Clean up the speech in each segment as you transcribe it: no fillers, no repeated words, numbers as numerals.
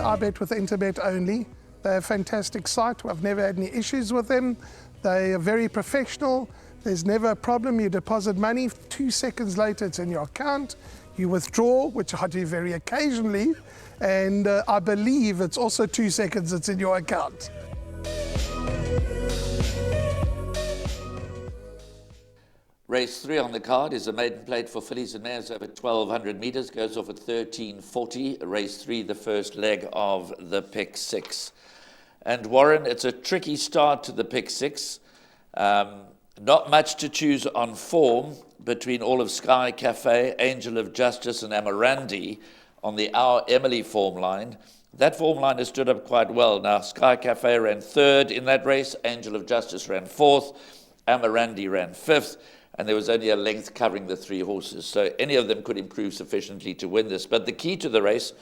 I bet with Interbet only. They're a fantastic site. I've never had any issues with them. They are very professional. There's never a problem. You deposit money, 2 seconds later it's in your account. You withdraw, which I do very occasionally, and I believe it's also 2 seconds it's in your account. Race 3 on the card is a maiden plate for fillies and mares over 1,200 metres, goes off at 13:40. Race 3, the first leg of the pick 6. And Warren, it's a tricky start to the pick 6. Not much to choose on form between all of Sky Cafe, Angel of Justice and Amarandi on the Our Emily form line. That form line has stood up quite well. Now, Sky Cafe ran 3rd in that race, Angel of Justice ran 4th, Amarandi ran 5th, and there was only a length covering the 3 horses. So any of them could improve sufficiently to win this. But the key to the race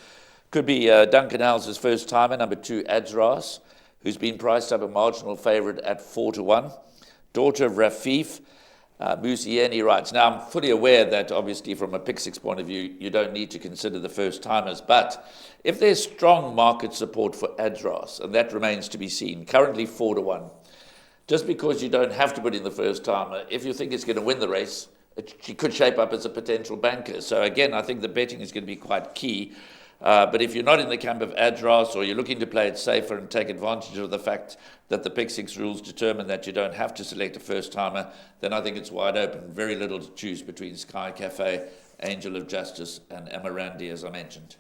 could be Duncan House's first timer, number 2, Adzras, who's been priced up a marginal favourite at 4-1. Daughter of Rafif, Musieni writes, now I'm fully aware that obviously from a pick 6 point of view, you don't need to consider the first timers, but if there's strong market support for Adzras, and that remains to be seen, currently 4-1, just because you don't have to put in the first timer, if you think it's going to win the race, she could shape up as a potential banker. So again, I think the betting is going to be quite key. But if you're not in the camp of Adzras, or you're looking to play it safer and take advantage of the fact that the pick 6 rules determine that you don't have to select a first timer, then I think it's wide open. Very little to choose between Sky Cafe, Angel of Justice and Amarandi, as I mentioned.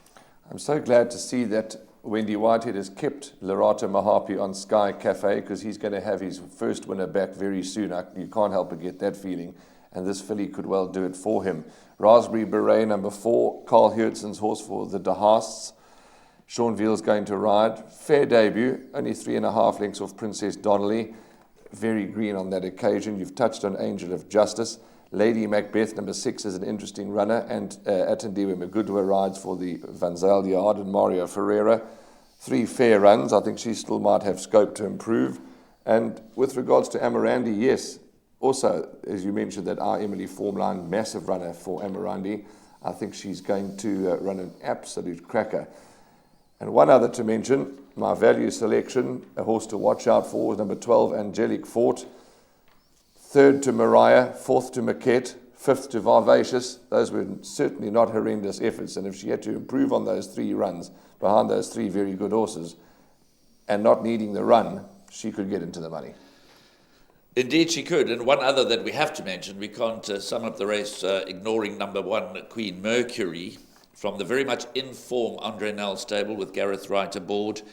I'm so glad to see that Wendy Whitehead has kept Lerato Mahapi on Sky Cafe, because he's going to have his first winner back very soon. You can't help but get that feeling, and this filly could well do it for him. Raspberry Beret, number 4, Carl Hertzon's horse for the De Haasts. Sean Veal's going to ride. Fair debut, only 3.5 lengths off Princess Donnelly. Very green on that occasion. You've touched on Angel of Justice. Lady Macbeth, number 6, is an interesting runner, and Atendiwe Magudwa rides for the Van Zyl Yard, and Mario Ferreira. 3 fair runs. I think she still might have scope to improve. And with regards to Amarandi, yes, also, as you mentioned, that Our Emily form line, massive runner for Amarandi. I think she's going to run an absolute cracker. And one other to mention, my value selection, a horse to watch out for, number 12, Angelic Fort. 3rd to Mariah, 4th to Maquette, 5th to Vivacious. Those were certainly not horrendous efforts, and if she had to improve on those 3 runs behind those 3 very good horses and not needing the run, she could get into the money. Indeed she could, and one other that we have to mention, we can't sum up the race ignoring number 1, Queen Mercury, from the very much in-form Andre Nel stable with Gareth Wright aboard.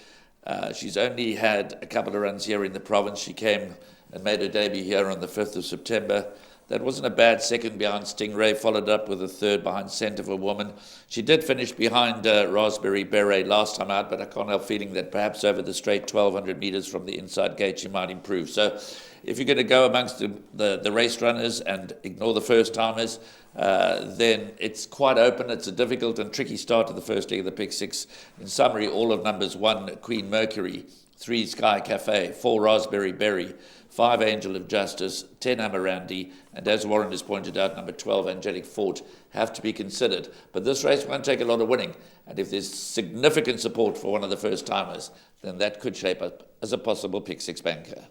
She's only had a couple of runs here in the province. She came and made her debut here on the 5th of September. That wasn't a bad second behind Stingray, followed up with a 3rd behind Scent of a Woman. She did finish behind Raspberry Beret last time out, but I can't help feeling that perhaps over the straight 1,200 metres from the inside gate she might improve. So if you're going to go amongst the race runners and ignore the first timers, then it's quite open. It's a difficult and tricky start to the first leg of the pick 6. In summary, all of numbers 1, Queen Mercury, 3, Sky Cafe, 4, Raspberry Berry, 5, Angel of Justice, 10, Amarandi, and as Warren has pointed out, number 12, Angelic Fort, have to be considered. But this race won't take a lot of winning, and if there's significant support for one of the first timers, then that could shape up as a possible pick 6 banker.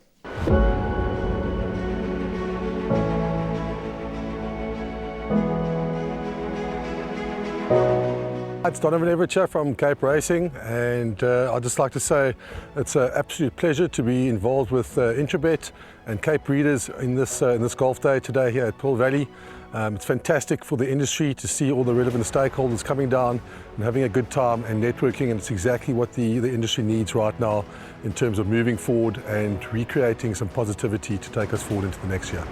It's Donovan Everett from Cape Racing, and I'd just like to say it's an absolute pleasure to be involved with Interbet and Cape Breeders in this golf day today here at Pearl Valley. It's fantastic for the industry to see all the relevant stakeholders coming down and having a good time and networking, and it's exactly what the industry needs right now in terms of moving forward and recreating some positivity to take us forward into the next year.